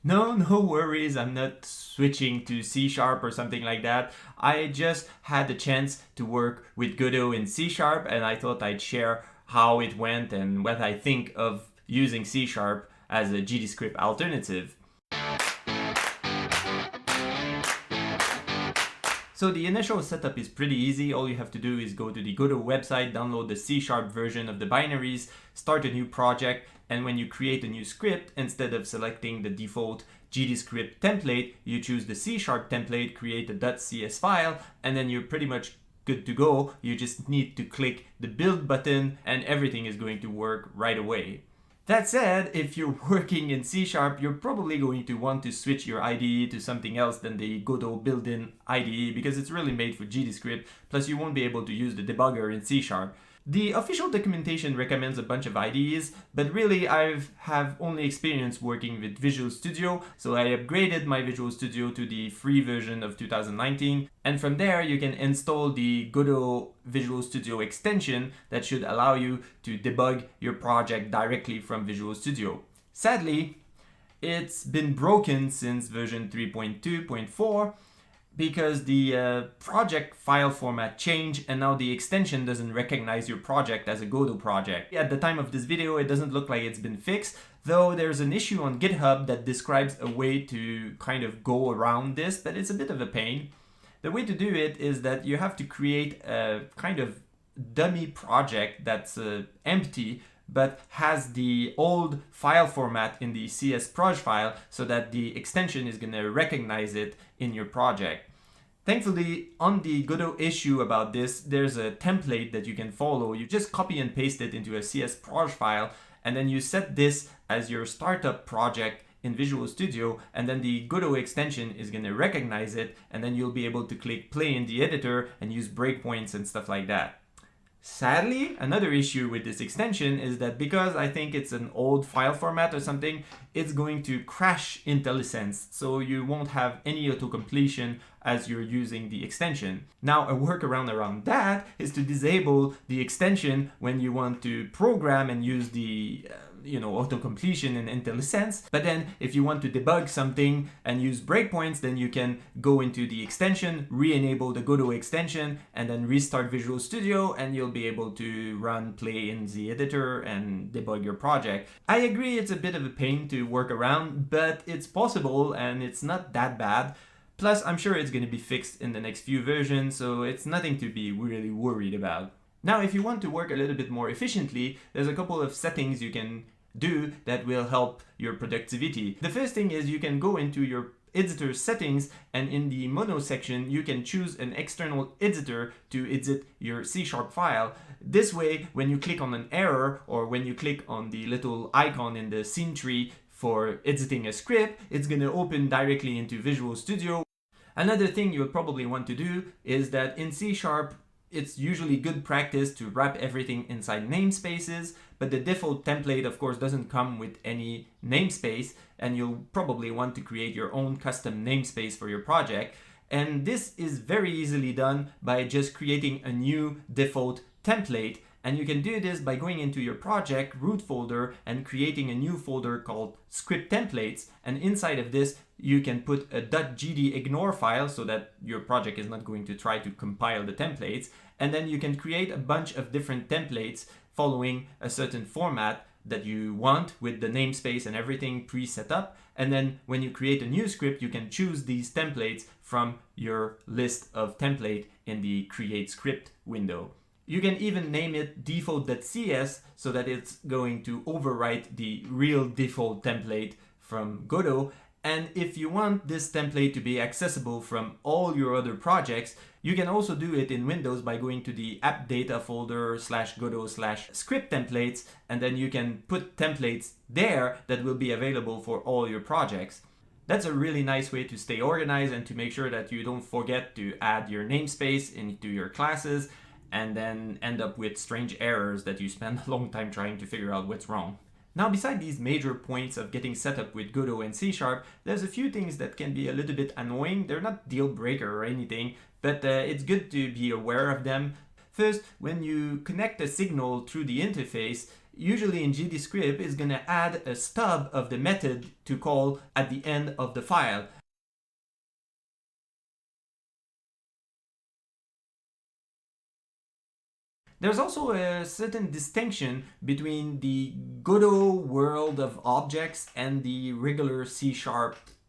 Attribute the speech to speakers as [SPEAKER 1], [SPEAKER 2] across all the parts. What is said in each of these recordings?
[SPEAKER 1] No worries, I'm not switching to C# or something like that. I just had the chance to work with Godot in C# and I thought I'd share how it went and what I think of using C# as a GDScript alternative. So the initial setup is pretty easy. All you have to do is go to the Godot website, download the C# version of the binaries, start a new project, and when you create a new script, instead of selecting the default GDScript template, you choose the C# template, create a .cs file, and then you're pretty much good to go. You just need to click the build button and everything is going to work right away. That said, if you're working in C#, you're probably going to want to switch your IDE to something else than the Godot built-in IDE because it's really made for GDScript, plus you won't be able to use the debugger in C#. The official documentation recommends a bunch of IDEs, but really I have only experience working with Visual Studio, so I upgraded my Visual Studio to the free version of 2019, and from there you can install the Godot Visual Studio extension that should allow you to debug your project directly from Visual Studio. Sadly, it's been broken since version 3.2.4, because the project file format changed and now the extension doesn't recognize your project as a Godot project. At the time of this video, it doesn't look like it's been fixed, though there's an issue on GitHub that describes a way to kind of go around this, but it's a bit of a pain. The way to do it is that you have to create a kind of dummy project that's empty, but has the old file format in the CSproj file so that the extension is going to recognize it in your project. Thankfully, on the Godot issue about this, there's a template that you can follow. You just copy and paste it into a CSproj file, and then you set this as your startup project in Visual Studio, and then the Godot extension is going to recognize it, and then you'll be able to click play in the editor and use breakpoints and stuff like that. Sadly, another issue with this extension is that because I think it's an old file format or something, it's going to crash IntelliSense, so you won't have any autocompletion as you're using the extension. Now, a workaround around that is to disable the extension when you want to program and use the auto-completion in IntelliSense. But then if you want to debug something and use breakpoints, then you can go into the extension, re-enable the Godot extension, and then restart Visual Studio, and you'll be able to run play in the editor and debug your project. I agree it's a bit of a pain to work around, but it's possible and it's not that bad. Plus, I'm sure it's going to be fixed in the next few versions, so it's nothing to be really worried about. Now, if you want to work a little bit more efficiently, there's a couple of settings you can do that will help your productivity. The first thing is you can go into your editor settings, and in the mono section you can choose an external editor to edit your C# file. This way, when you click on an error or when you click on the little icon in the scene tree for editing a script, it's going to open directly into Visual Studio. Another thing you'll probably want to do is that in C#, it's usually good practice to wrap everything inside namespaces, but the default template, of course, doesn't come with any namespace, and you'll probably want to create your own custom namespace for your project. And this is very easily done by just creating a new default template. And you can do this by going into your project root folder and creating a new folder called script templates. And inside of this, you can put a .gdignore file so that your project is not going to try to compile the templates. And then you can create a bunch of different templates following a certain format that you want with the namespace and everything pre-set up. And then when you create a new script, you can choose these templates from your list of template in the create script window. You can even name it default.cs so that it's going to overwrite the real default template from Godot. And if you want this template to be accessible from all your other projects, you can also do it in Windows by going to the app data folder /Godot/script templates, and then you can put templates there that will be available for all your projects. That's a really nice way to stay organized and to make sure that you don't forget to add your namespace into your classes and then end up with strange errors that you spend a long time trying to figure out what's wrong. Now, beside these major points of getting set up with Godot and C#, there's a few things that can be a little bit annoying. They're not deal breaker or anything, but it's good to be aware of them. First, when you connect a signal through the interface, usually in GDScript is going to add a stub of the method to call at the end of the file. There's also a certain distinction between the Godot world of objects and the regular C#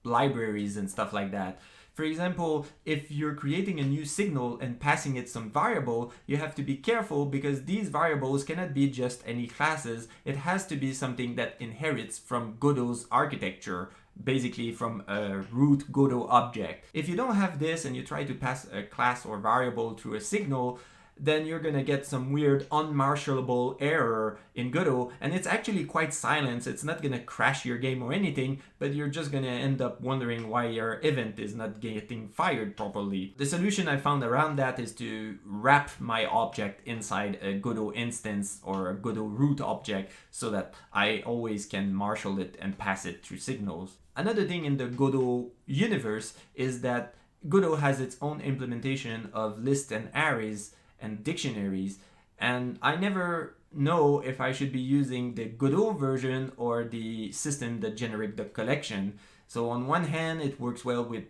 [SPEAKER 1] libraries and stuff like that. For example, if you're creating a new signal and passing it some variable, you have to be careful because these variables cannot be just any classes. It has to be something that inherits from Godot's architecture, basically from a root Godot object. If you don't have this and you try to pass a class or variable through a signal, then you're gonna get some weird unmarshallable error in Godot, and it's actually quite silent. It's not gonna crash your game or anything, but you're just gonna end up wondering why your event is not getting fired properly. The solution I found around that is to wrap my object inside a Godot instance or a Godot root object so that I always can marshal it and pass it through signals. Another thing in the Godot universe is that Godot has its own implementation of lists and arrays and dictionaries, and I never know if I should be using the Godot version or the system that generates the collection. So on one hand, it works well with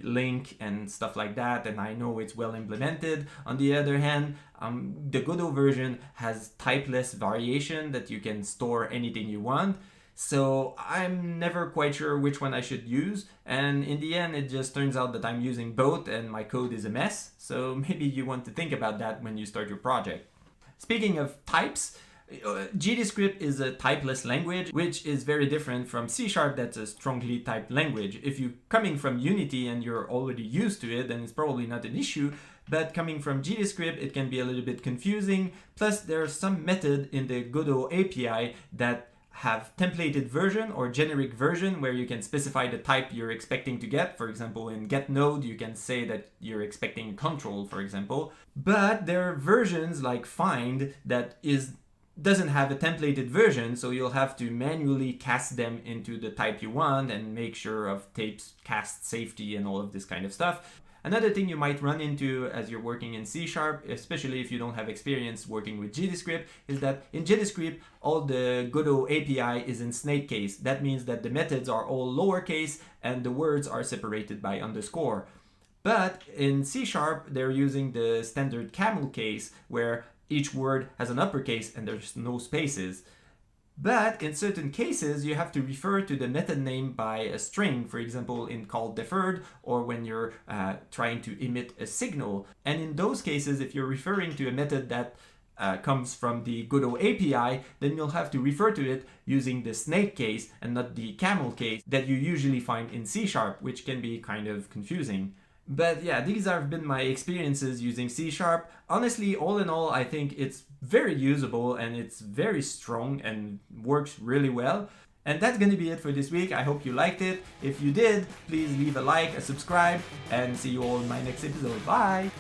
[SPEAKER 1] link and stuff like that, and I know it's well implemented. On the other hand, the Godot version has typeless variation that you can store anything you want. So I'm never quite sure which one I should use, and in the end it just turns out that I'm using both and my code is a mess. So maybe you want to think about that when you start your project. Speaking of types, GDScript is a typeless language, which is very different from C# that's a strongly typed language. If you're coming from Unity and you're already used to it, then it's probably not an issue. But coming from GDScript, it can be a little bit confusing. Plus, there's some method in the Godot API that have templated version or generic version where you can specify the type you're expecting to get. For example, in getNode, you can say that you're expecting control, for example. But there are versions like find that doesn't have a templated version, so you'll have to manually cast them into the type you want and make sure of tapes cast safety and all of this kind of stuff. Another thing you might run into as you're working in C#, especially if you don't have experience working with GDScript, is that in GDScript, all the Godot API is in snake case. That means that the methods are all lowercase and the words are separated by underscore. But in C#, they're using the standard camel case, where each word has an uppercase and there's no spaces. But in certain cases, you have to refer to the method name by a string, for example, in call deferred or when you're trying to emit a signal. And in those cases, if you're referring to a method that comes from the Godot API, then you'll have to refer to it using the snake case and not the camel case that you usually find in C#, which can be kind of confusing. But yeah, these have been my experiences using C#. Honestly, all in all, I think it's very usable and it's very strong and works really well. And that's going to be it for this week. I hope you liked it. If you did, please leave a like, a subscribe, and see you all in my next episode. Bye!